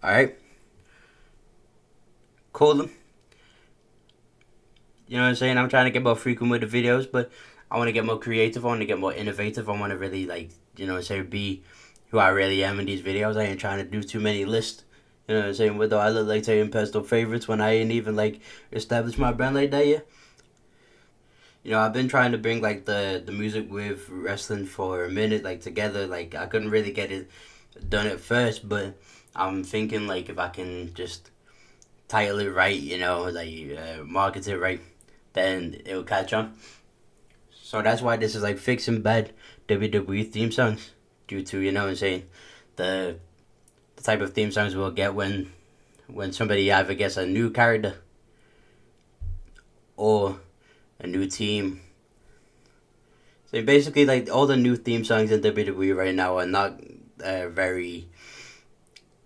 Alright, cool. You know what I'm saying? I'm trying to get more frequent with the videos, but I want to get more creative. I want to get more innovative. I want to really, like, you know what I'm saying, be who I really am in these videos. I ain't trying to do too many lists. You know what I'm saying? Whether I look like saying personal favorites when I ain't even, like, established my brand like that yet. You know, I've been trying to bring, like, the music with wrestling for a minute, like, together. Like, I couldn't really get it done at first, but I'm thinking, like, if I can just title it right, you know, like, market it right, then it'll catch on. So that's why this is like fixing bad WWE theme songs, due to, you know what I'm saying, the the type of theme songs we'll get when somebody either gets a new character or a new team. So basically, like, all the new theme songs in WWE right now are not very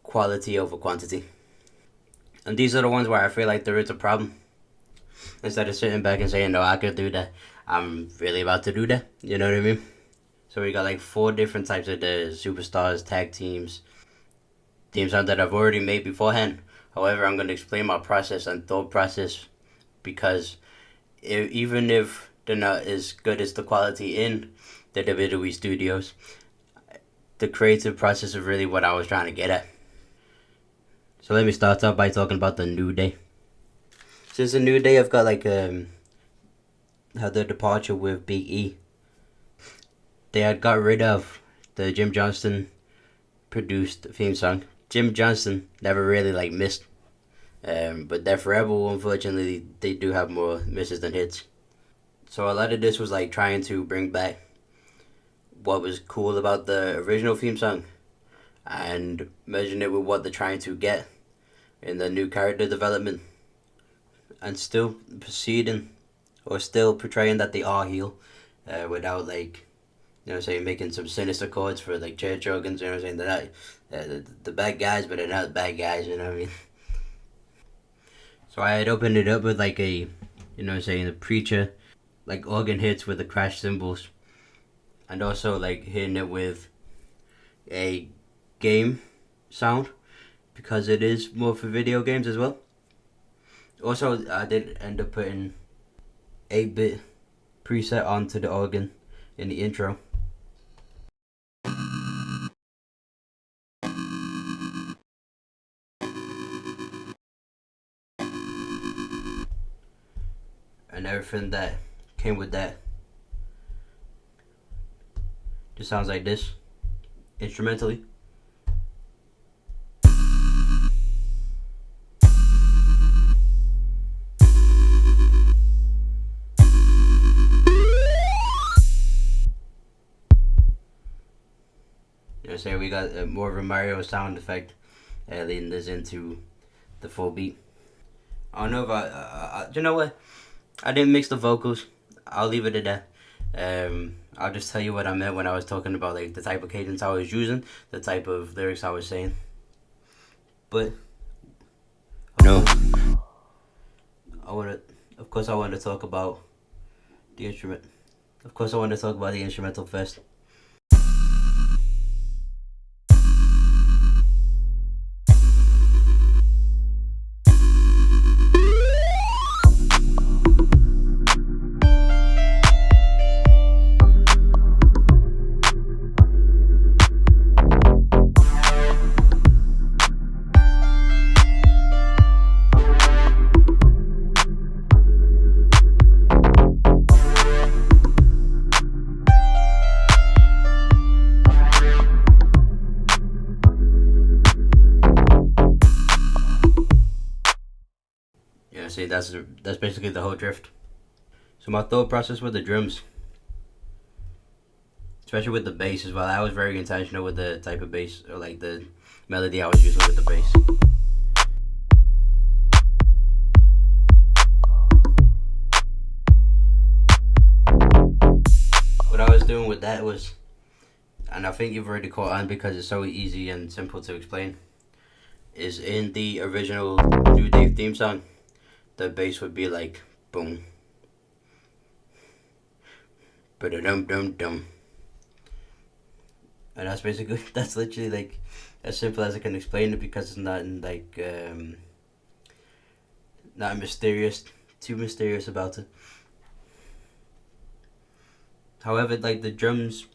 quality over quantity, and these are the ones where I feel like there is a problem. Instead of sitting back and saying, "No, I could do that," I'm really about to do that. You know what I mean? So we got like four different types of the superstars, tag teams, theme songs that I've already made beforehand. However, I'm going to explain my process and thought process because even if they're not as good as the quality in the WWE studios, the creative process is really what I was trying to get at. So let me start off by talking about the New Day. Since the New Day, I've got like had their departure with Big E. They had got rid of the Jim Johnston produced theme song. Jim Johnston never really like missed. But Def Rebel, unfortunately, they do have more misses than hits. So a lot of this was like trying to bring back what was cool about the original theme song and merging it with what they're trying to get in the new character development, and still proceeding or still portraying that they are heel, without, like, you know what I'm saying, making some sinister chords for like church organs. You know what I'm saying? They're not the bad guys, but they're not bad guys. You know what I mean? So I had opened it up with like a, you know what I'm saying, a preacher, like organ hits with the crash cymbals, and also like hitting it with a game sound because it is more for video games as well. Also, I did end up putting 8-bit preset onto the organ in the intro. And everything that came with that just sounds like this instrumentally. You know, say we got more of a Mario sound effect, leading this into the full beat. I don't know if you know what? I didn't mix the vocals. I'll leave it at that. I'll just tell you what I meant when I was talking about like the type of cadence I was using, the type of lyrics I was saying. But no, I want to. Of course, I want to talk about the instrument. Of course, I want to talk about the instrumental first. Yeah, see, that's basically the whole drift. So my thought process with the drums, especially with the bass as well, I was very intentional with the type of bass or like the melody I was using with the bass. What I was doing with that was, and I think you've already caught on because it's so easy and simple to explain, is in the original New Day theme song, the bass would be like boom, ba dum dum dum, and that's basically that's literally like as simple as I can explain it because it's not not mysterious, too mysterious about it. However, like the drums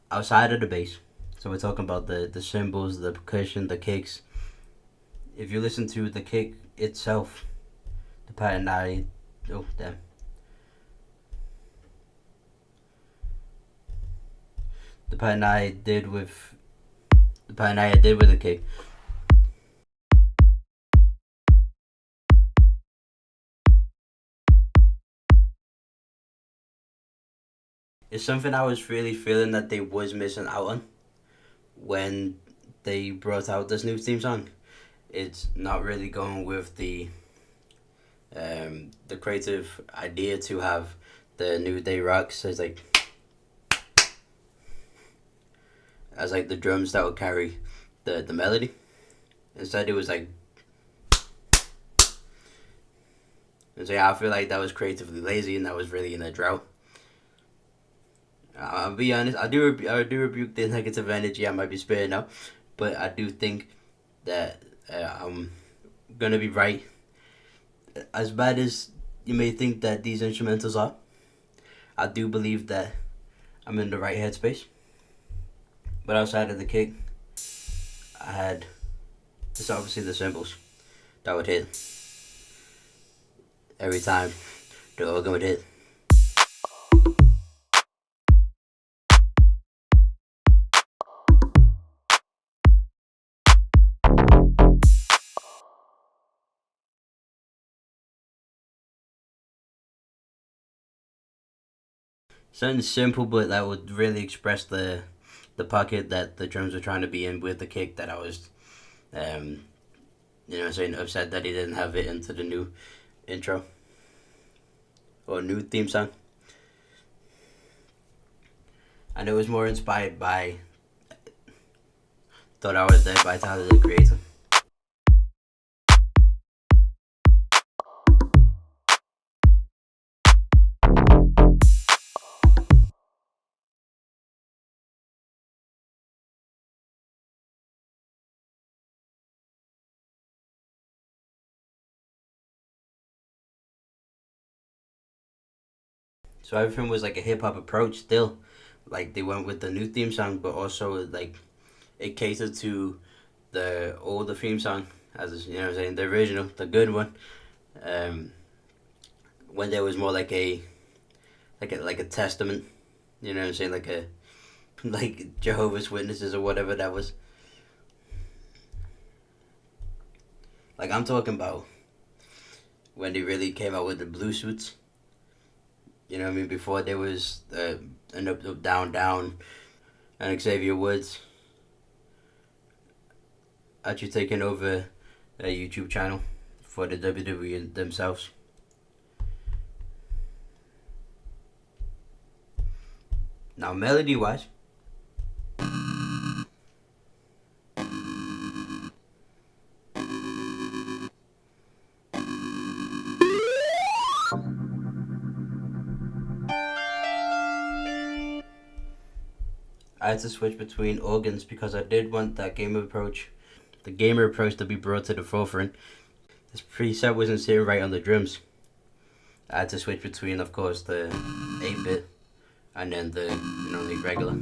outside of the bass, so we're talking about the cymbals, the percussion, the kicks. If you listen to the kick itself, the pattern oh damn, the pattern I did with the kick. It's something I was really feeling that they was missing out on when they brought out this new theme song. It's not really going with the creative idea to have the New Day rocks as like the drums that would carry the melody. Instead, it was like. And so yeah, I feel like that was creatively lazy and that was really in a drought. I'll be honest, I do rebuke the negative energy I might be spitting out, but I do think that I'm gonna be right. As bad as you may think that these instrumentals are, I do believe that I'm in the right headspace. But outside of the kick, I had just obviously the cymbals that would hit every time the organ would hit. Something simple, but that would really express the pocket that the drums were trying to be in with the kick that I was, saying upset that he didn't have it into the new intro or new theme song. And it was more inspired by Thought I Was Dead by Tyler the Creator. So everything was like a hip hop approach still. Like they went with the new theme song, but also like it catered to the older theme song, as you know what I'm saying, the original, the good one. Um, when there was more like a testament, you know what I'm saying, like a like Jehovah's Witnesses or whatever that was. Like I'm talking about when they really came out with the blue suits. You know what I mean? Before there was an up up down down and Xavier Woods actually taking over a YouTube channel for the WWE themselves. Now melody wise, I had to switch between organs because I did want that gamer approach, the gamer approach to be brought to the forefront. This preset wasn't sitting right on the drums. I had to switch between, of course, the 8-bit and then the the regular.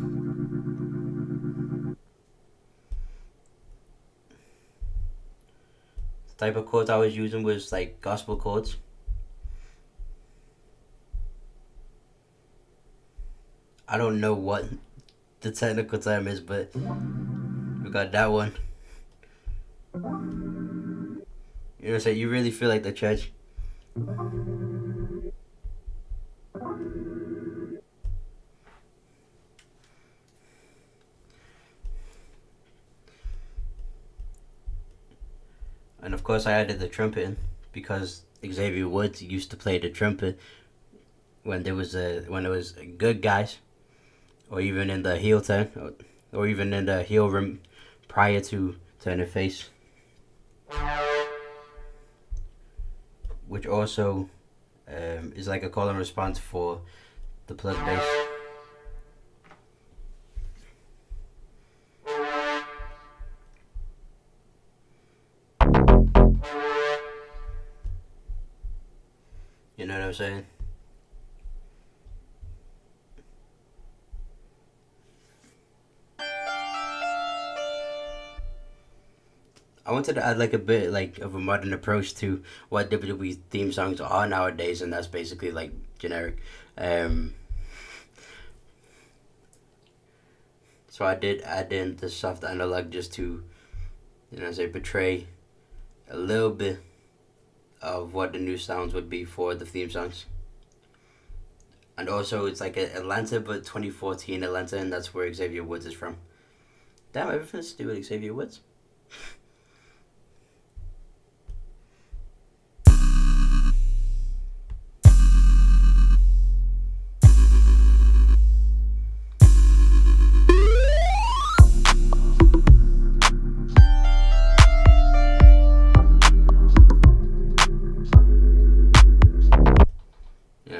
The type of chords I was using was like gospel chords. I don't know what the technical term is, but we got that one. You know what I'm saying? You really feel like the church. And of course, I added the trumpet in because Xavier Woods used to play the trumpet when there was when it was good guys, or even in the heel turn, or even in the heel room prior to turning face, which also is like a call and response for the plug bass. I'm saying? I wanted to add like a bit like of a modern approach to what WWE theme songs are nowadays, and that's basically like generic. Um, so I did add in the soft analog just to, say portray a little bit of what the new sounds would be for the theme songs. And also, it's like Atlanta, but 2014 Atlanta, and that's where Xavier Woods is from. Damn, everything's to do with Xavier Woods.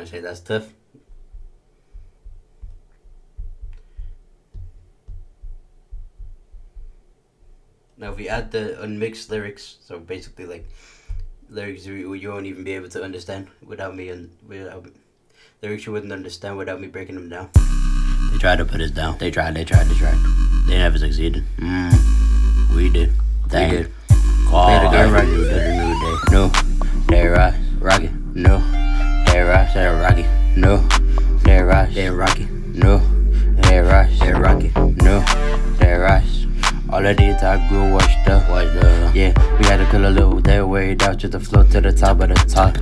Say that's tough. Now, if we add the unmixed lyrics, so basically like lyrics you won't even be able to understand without me, and without lyrics you wouldn't understand without me breaking them down. They tried to put us down. They tried. They never succeeded. We did. They did. Play the game right. New day. No, they rocky. No, they rocky. No, they rocky. No, they rocky. No, they rise. All of these I grew washed up. Yeah, we had to kill a little day way down just to float to the top of the top.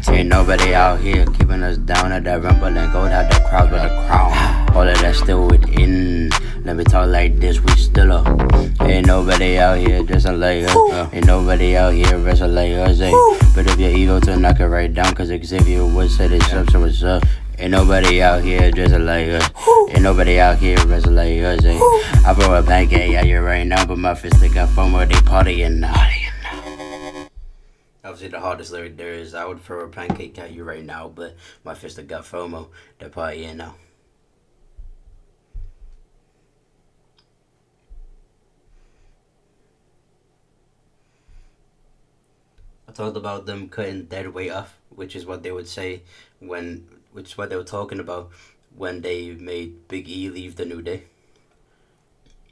Ain't nobody out here keeping us down at that rumble and gold had the crowd with a crown. All of that still within. Let me talk like this, we still up. Ain't nobody out here dressing like us. Ain't nobody out here wrestling like us. But if your ego to knock it right down, cause Xavier Woods said it's up, so it's up. Ain't nobody out here dressing like us. Ain't nobody out here wrestling like us. I throw a pancake at you right now, but my fist got FOMO, they partying now. Obviously, the hardest lyric there is I would throw a pancake at you right now, but my fist got FOMO, they're partying now. I talked about them cutting dead weight off, which is what they would say which is what they were talking about when they made Big E leave the New Day.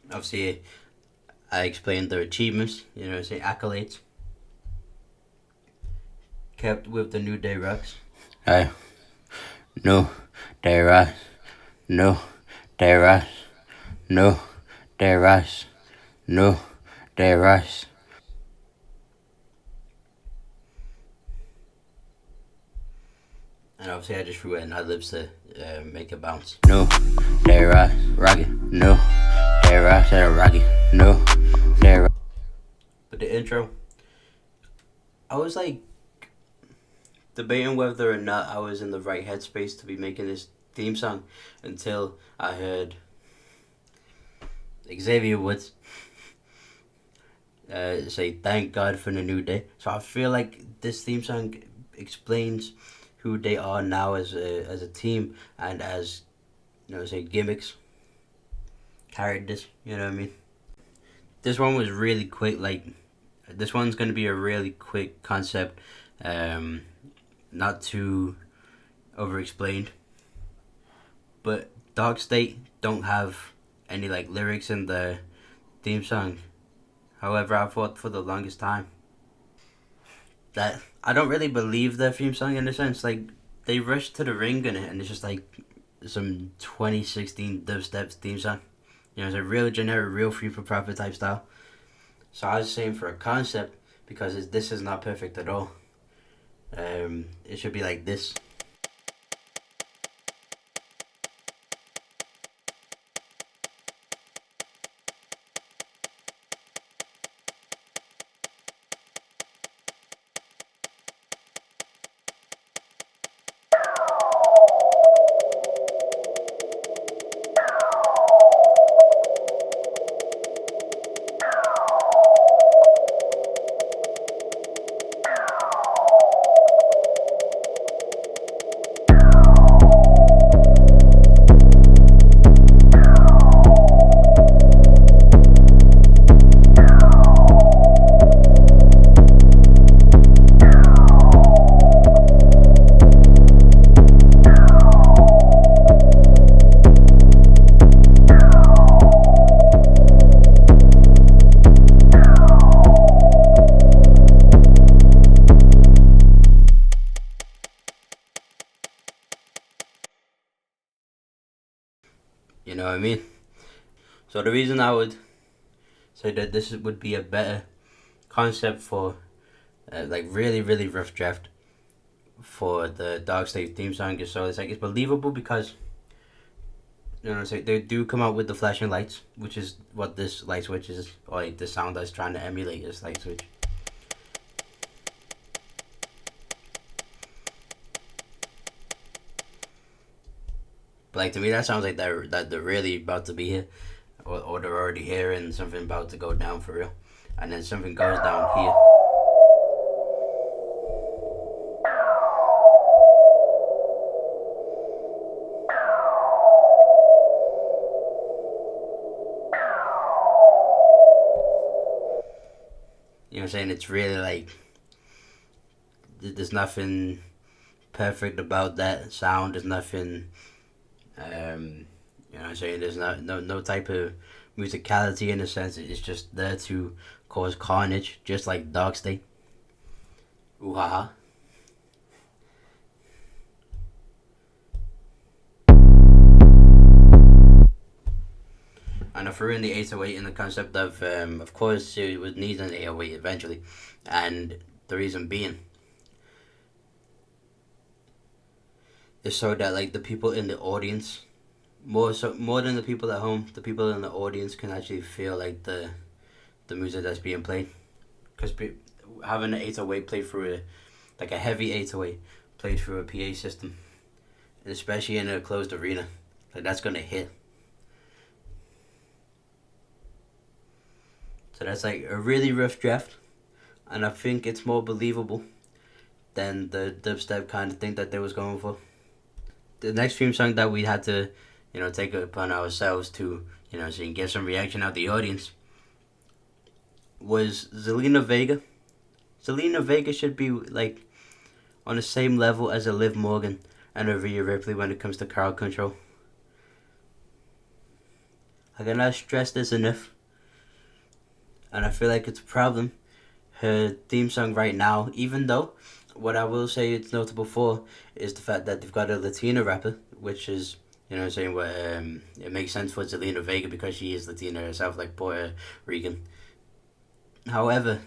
Obviously, I explained their achievements, accolades. Kept with the New Day rocks. No, they rise. No, they rise. No, they rise. No, they rise. And obviously I just threw it in ad-libs to make it bounce. No, they rocky. No, they rocky. No, they rocky. But the intro, I was like debating whether or not I was in the right headspace to be making this theme song until I heard Xavier Woods say thank God for the new day. So I feel like this theme song explains who they are now as a team and as gimmicks, characters. You know what I mean? This one was really quick. Like this one's gonna be a really quick concept, not too over-explained. But Dog State don't have any like lyrics in the theme song. However, I thought for the longest time that I don't really believe the theme song in a sense. Like they rushed to the ring in it, and it's just like some 2016 dubstep theme song. It's a real generic, real free for profit type style. So I was saying for a concept, because this is not perfect at all. It should be like this. what I mean? So the reason I would say that this would be a better concept for like really rough draft for the Dog State theme song is so it's believable because they do come out with the flashing lights, which is what this light switch is, or like the sound that's trying to emulate this light switch. But like to me, that sounds like they're really about to be here, or they're already here, and something about to go down for real, and then something goes down here. You know what I'm saying? It's really like there's nothing perfect about that sound. There's nothing, you know what I'm saying? There's no type of musicality in a sense. It's just there to cause carnage, just like Dog State. Ooh ha ha. And I threw in the 808 in the concept of course, it would need an 808 eventually, and the reason being is so that like the people in the audience, more than the people at home, the people in the audience can actually feel like the music that's being played, because having an 808 played through a heavy 808 played through a PA system, especially in a closed arena, like that's gonna hit. So that's like a really rough draft, and I think it's more believable than the dubstep kind of thing that they was going for. The next theme song that we had to, take it upon ourselves to, so you can get some reaction out of the audience was Zelina Vega. Zelina Vega should be like on the same level as a Liv Morgan and a Rhea Ripley when it comes to crowd control. I cannot stress this enough. And I feel like it's a problem. Her theme song right now, even though what I will say it's notable for is the fact that they've got a Latina rapper, which is, saying what it makes sense for Zelina Vega because she is Latina herself, like Puerto Rican. However,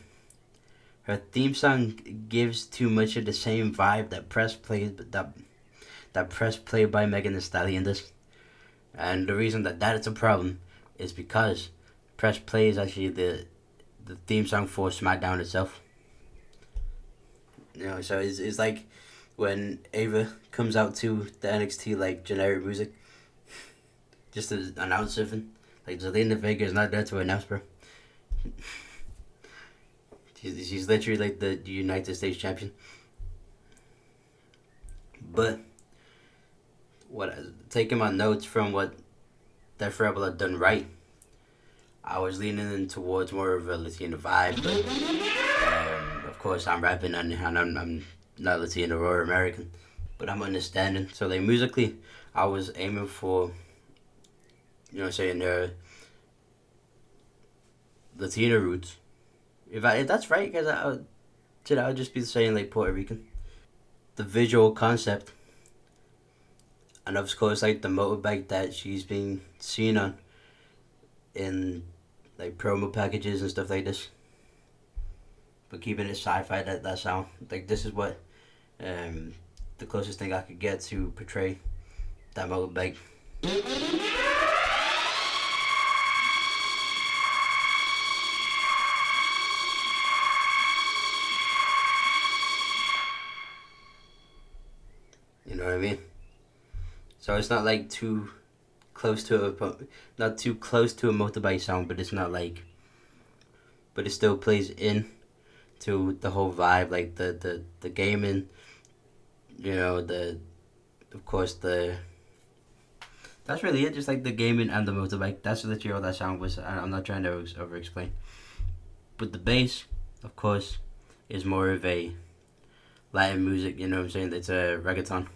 her theme song gives too much of the same vibe that press play by Megan Thee Stallion does. And the reason that is a problem is because press play is actually the theme song for SmackDown itself. So it's like when Ava comes out to the NXT like generic music, just to announce something. Like Zelina Vega is not there to announce, bro. She's literally like the United States champion. But taking my notes from what Def Rebel had done right, I was leaning in towards more of a Latino vibe, but of course I'm rapping and I'm not Latino or American, but I'm understanding. So like musically, I was aiming for, saying their Latino roots. If that's right, because I would just be saying like Puerto Rican. The visual concept, and of course like the motorbike that she's being seen on in like promo packages and stuff like this, but keeping it sci-fi, that sound like this is what the closest thing I could get to portray that motorbike. You know what I mean? So it's not like too close to a motorbike sound, but it's not like, but it still plays in to the whole vibe, like the gaming, of course that's really it, just like the gaming and the motorbike. That's literally all that sound was. I'm not trying to over explain, but the bass, of course, is more of a Latin music, you know what I'm saying? It's a reggaeton.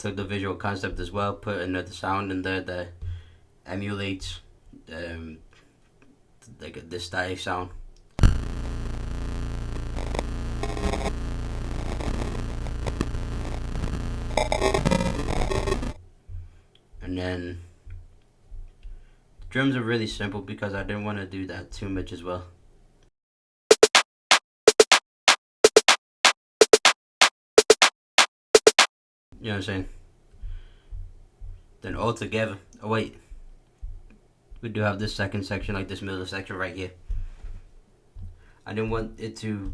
took the visual concept as well, put another sound in there that emulates like the static sound. And then the drums are really simple because I didn't want to do that too much as well. You know what I'm saying? Then all together, oh wait, we do have this second section, like this middle section right here. I didn't want it to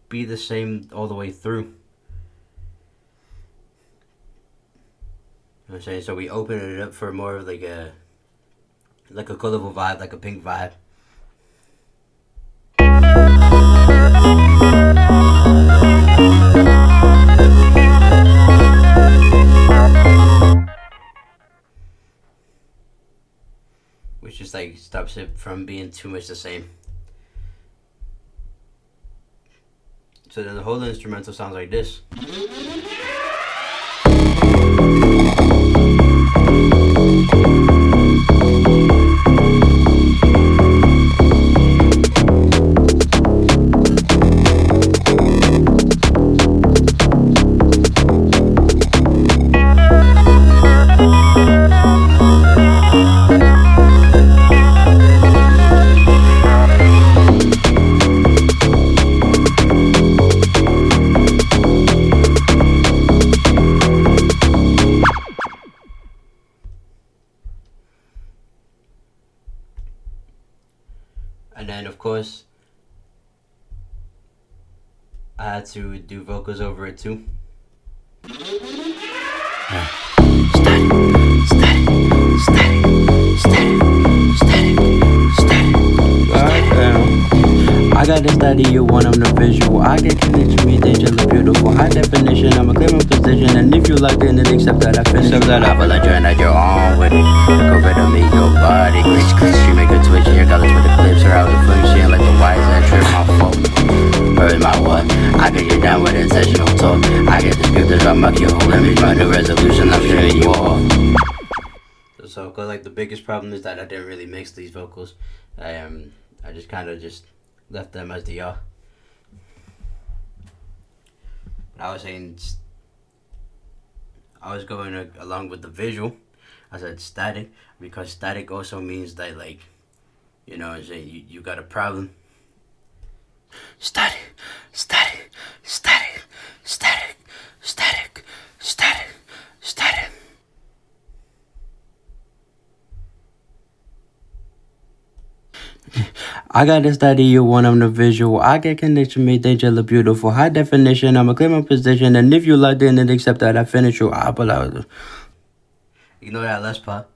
be the same all the way through. You know what I'm saying? So we open it up for more of like a colorful vibe, like a pink vibe. Which just like stops it from being too much the same. So then the whole instrumental sounds like this. And then of course I had to do vocals over it too. I got to study you one on the visual. I get connection, me they just look beautiful. High definition, I'm a clear my position. And if you like it, then accept that I finish. I will let you and that you're on with it. Go rid of me, your body. Glitch, glitch, you make a twitch. Your colors with the clips are out the function. Like the wires that trip my fault. Where's my what? I get you down with intentional talk. I get descriptive, I muck your whole image. My new resolution, I'm showing you off. So, cause like the biggest problem is that I didn't really mix these vocals. I just kind of just left them as they are. But I was saying, I was going along with the visual. I said static because static also means that, like, you know what I'm saying, you got a problem. Static, static, static, static, static, static, static. I got to study you one on the visual. I get connection, me they just look beautiful. High definition, I'm a clear my position. And if you like it, then accept that I finish you. I pull out. Ignore that last part.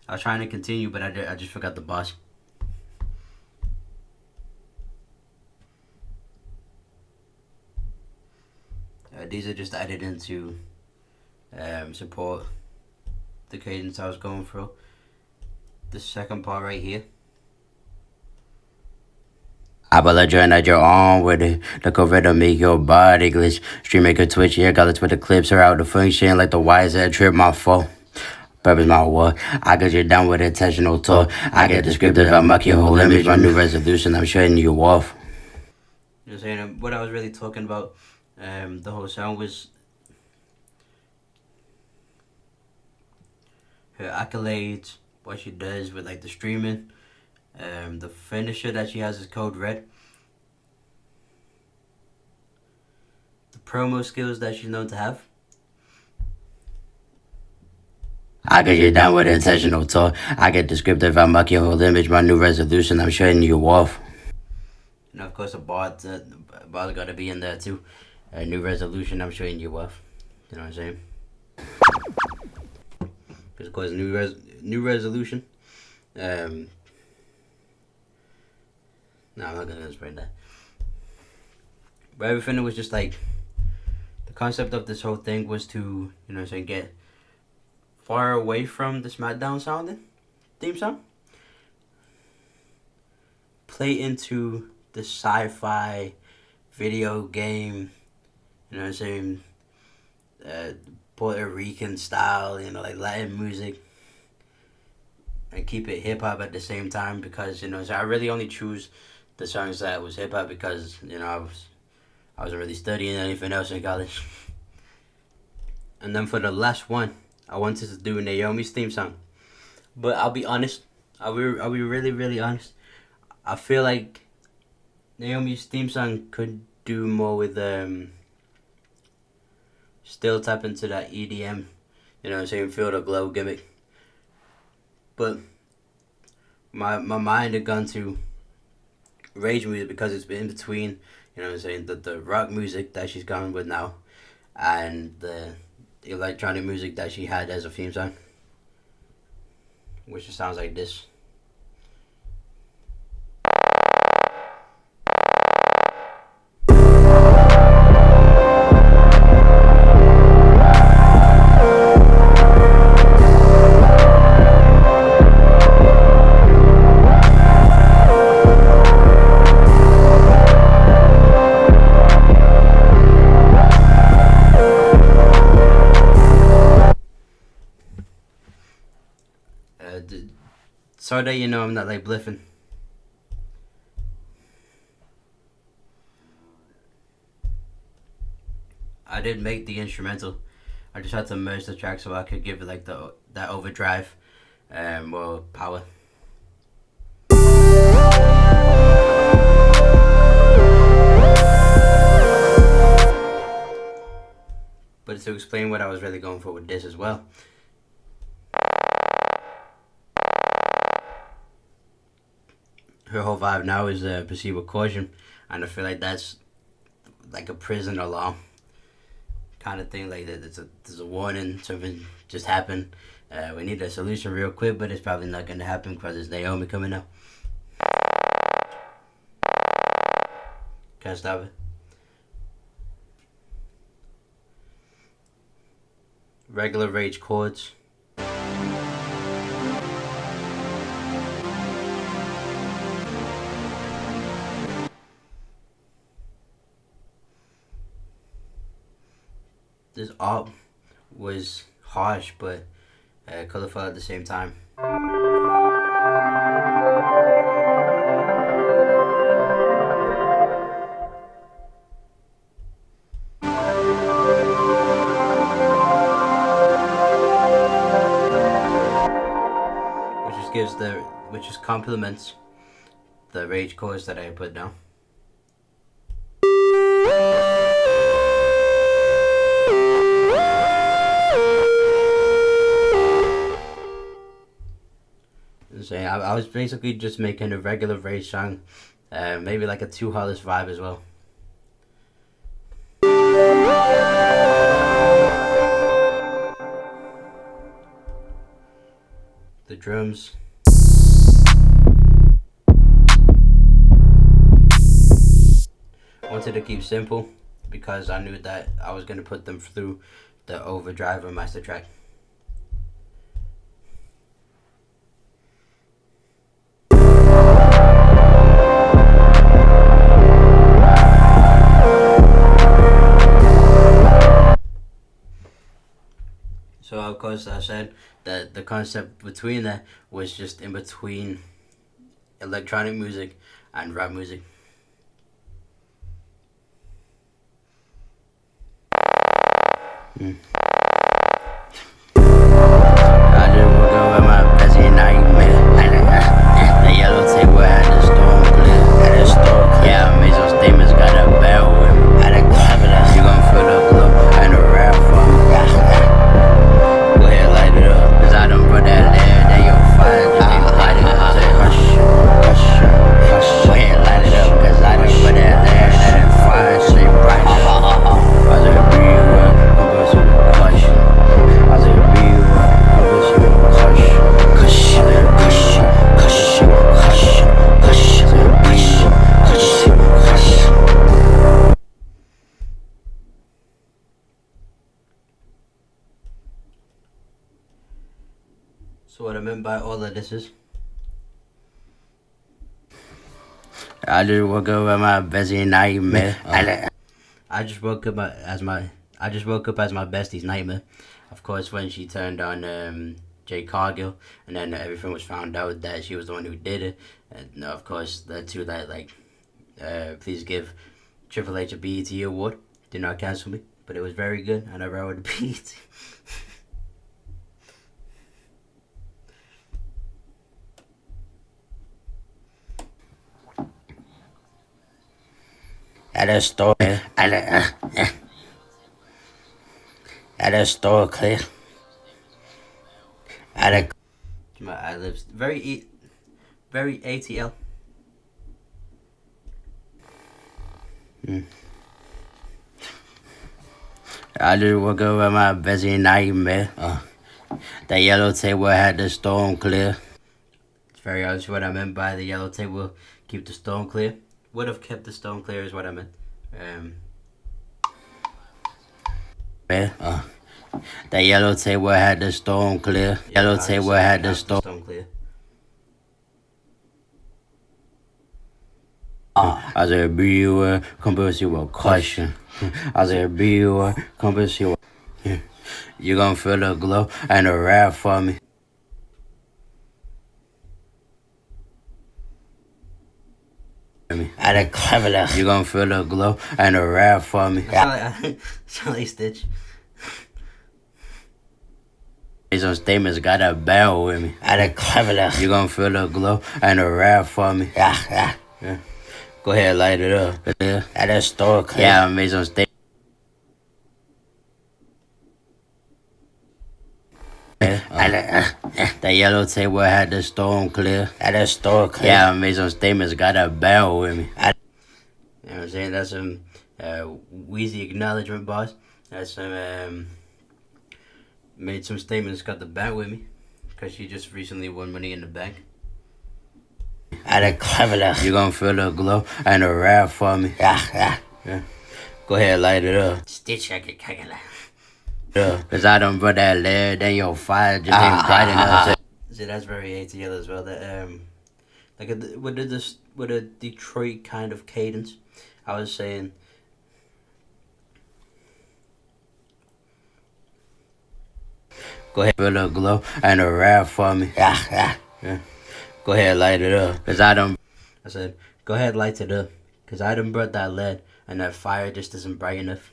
I was trying to continue, but I just forgot the boss. These are just added in to support the cadence I was going for. The second part right here. I will let you and that you're on with it. Look over to make your body glitch. Stream make a twitch, yeah, got it with the clips are out the function. Like the wires that trip my fault. Purpose my what? I get you down with intentional talk. I get descriptive, I muck your whole image. My new resolution, I'm shutting you off. You know what I'm saying? What I was really talking about, the whole song was her accolades, what she does with like the streaming. The finisher that she has is Code Red. The promo skills that she's known to have. I get you down with intentional talk. I get descriptive, I muck your whole image. My new resolution, I'm shutting you off. And of course, a bar's gotta be in there too. A new resolution, I'm shutting you off. You know what I'm saying? Because of course, new resolution. No, I'm not gonna spread that. But everything was just like, the concept of this whole thing was to, you know what I'm saying, get far away from the SmackDown sounding theme song. Play into the sci-fi video game, you know what I'm saying, uh, Puerto Rican style, like Latin music, and keep it hip hop at the same time, because so I really only choose the songs that was hip hop because I wasn't really studying anything else in college. And then for the last one, I wanted to do Naomi's theme song, but I'll be honest. I'll be really really honest. I feel like Naomi's theme song could do more with still tap into that EDM, saying feel the glow gimmick. But my mind had gone to rage music because it's been in between, saying the rock music that she's gone with now and the electronic music that she had as a theme song, which just sounds like this. So that I'm not like bliffing. I did make the instrumental. I just had to merge the track so I could give it like that overdrive and more power. But to explain what I was really going for with this as well. Her whole vibe now is proceed with caution, and I feel like that's like a prison alarm kind of thing. Like there's a warning, something just happened. We need a solution real quick, but it's probably not gonna happen because it's Naomi coming up. Can't stop it. Regular rage chords. This art was harsh but colorful at the same time. Which just complements the rage chorus that I put down. So yeah, I was basically just making a regular rage song, maybe like a Too Hollis vibe as well. The drums. I wanted to keep simple because I knew that I was going to put them through the overdrive or master track. So of course I said that the concept between that was just in between electronic music and rap music. I just woke up with my bestie nightmare. The yellow tape had the storm clear. Yeah, I made some statements, got a bad with me. You gon' feel the glow and the rap for me. Go ahead, light it up, cause I done put that there, then you'll find it. Light it up, say hush, hush, hush. Go ahead, light it up, cause I done put that there, then you'll find it. Say bright. I said be well, I'm going to the hush. I said be well, I'm going to the hush. Hush, hush, hush, hush, hush. I said be well, hush, hush. So what I meant by all of this is, I just woke up with my busy nightmare. I just woke up I just woke up as my bestie's nightmare. Of course, when she turned on Jay Cargill, and then everything was found out that she was the one who did it. And of course, led to that, like, please give Triple H a BET award. Did not cancel me, but it was very good. I never would BET. At a store, at a store clear. At a my ad-libs very ATL. I just woke up with my busy nightmare. The yellow table had the storm clear. It's very obvious what I meant by the yellow table keep the storm clear. Would have kept the storm clear is what I meant. The yellow table had the storm clear. Yellow table had the storm clear. I said, be you compass you a question. I said, be you compass you. You gonna feel the glow and the wrath for me. At a clever, you gonna feel the glow and the wrath for me. Sound like Stitch. Some statements got a bell with me. At a clever, you gonna feel the glow and the wrath for me. Yeah. Go ahead, light it up. At a store, yeah, I made some statements. The yellow table had the storm clear. At a store clear. Yeah, I made some statements, got a bell with me. You know what I'm saying? That's some Wheezy acknowledgement, boss. That's some made some statements, got the bell with me. Because she just recently won Money in the Bank. At a clever, you gonna feel the glow and the wrath for me. Yeah. Go ahead, light it up. Stitch, I can cause I done brought that lead, then your fire just ain't bright enough. See, that's very ATL as well. That like with a Detroit kind of cadence. I was saying. Go ahead, feel the glow and the wrath for me. Yeah. Go ahead, light it up, cause I said, go ahead, light it up, cause I done brought that lead, and that fire just isn't bright enough.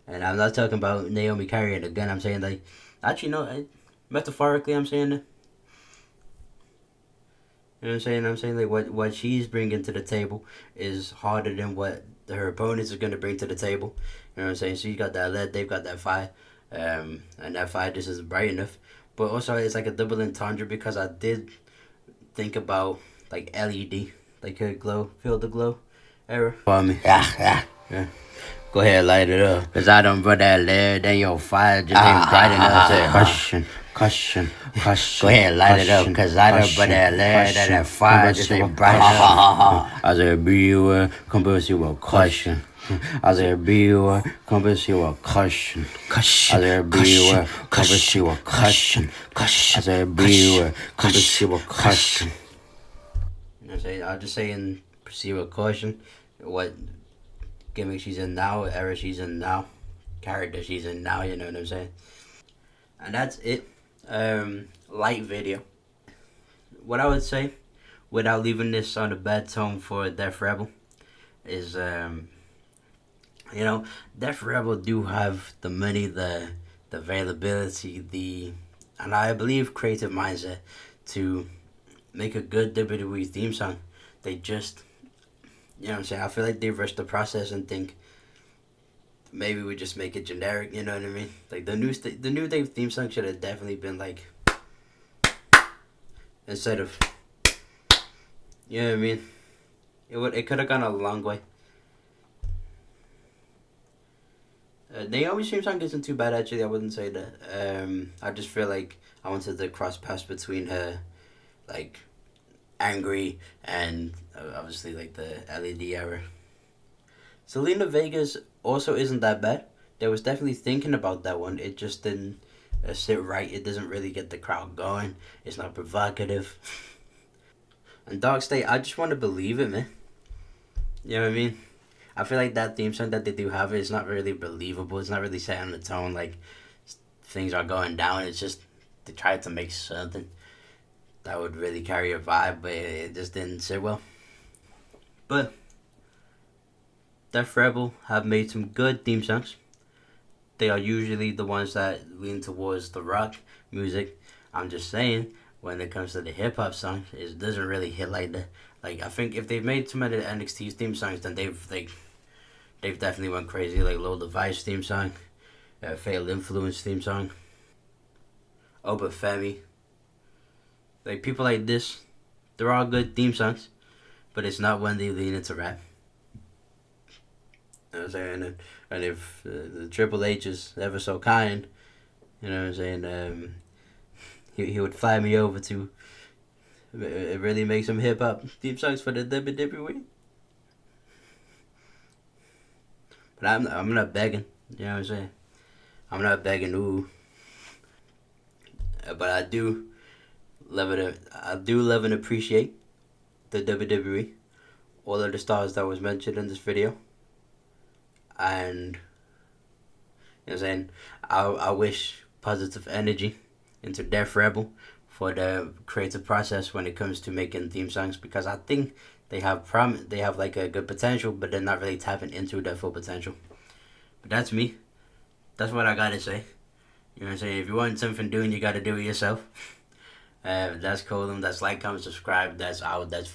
And I'm not talking about Naomi carrying a gun. I'm saying, like, actually, no, metaphorically, I'm saying that. You know what I'm saying? I'm saying, like, what she's bringing to the table is harder than what her opponents are going to bring to the table. You know what I'm saying? She's got that lead, they've got that fire. And that fire just isn't bright enough. But also, it's like a double entendre because I did think about, like, LED. Like, her glow, feel the glow era. For me. Yeah. Go ahead, light it up, cause I done brought that lead, then your fire just ain't bright enough. Caution. Go ahead, light it up, cause I done brought that lead, then that fire just ain't bright enough. I said, be you, compass you a caution. I said, be you, compass you a caution. I said, be you, compass you a caution. I said, be you, compass you a caution. You know what I'm saying? I'm just saying, proceed with caution. What gimmick she's in now, era she's in now, character she's in now, you know what I'm saying? And that's it. Light video. What I would say, without leaving this on a bad tone for Def Rebel, is you know, Def Rebel do have the money, the availability, and I believe creative mindset to make a good WWE theme song. They just, you know what I'm saying? I feel like they rushed the process and think maybe we just make it generic, you know what I mean? Like the new Dave theme song should have definitely been like, instead of, you know what I mean? It could have gone a long way. Naomi's theme song isn't too bad actually. I wouldn't say that. I just feel like I wanted to cross paths between her, like, angry and obviously like the LED era. Selena Vega's also isn't that bad. They was definitely thinking about that one. It just didn't sit right. It doesn't really get the crowd going. It's not provocative. And Dark State, I just want to believe it, man. You know what I mean? I feel like that theme song that they do have is not really believable. It's not really setting the tone like things are going down. It's just they tried to make something that would really carry a vibe, but it just didn't sit well. But Def Rebel have made some good theme songs. They are usually the ones that lean towards the rock music. I'm just saying, when it comes to the hip hop song, it doesn't really hit like that. Like I think if they've made too many NXT theme songs, then they've definitely went crazy. Like Low Device theme song, Fatal Influence theme song, Oba Femi. Like people like this, they're all good theme songs, but it's not when they lean into rap. You know what I'm saying? And if the Triple H is ever so kind, you know what I'm saying, he would fly me over to really make some hip hop theme songs for the WWE. But I'm not begging. You know what I'm saying? I'm not begging. Ooh, but I do love and appreciate the WWE. All of the stars that was mentioned in this video, and you know what I'm saying. I wish positive energy into Def Rebel for the creative process when it comes to making theme songs, because I think they have like a good potential, but they're not really tapping into their full potential. But that's me. That's what I gotta say. You know what I'm saying? If you want something doing, you gotta do it yourself. That's cool. That's like, comment, subscribe. That's out. That's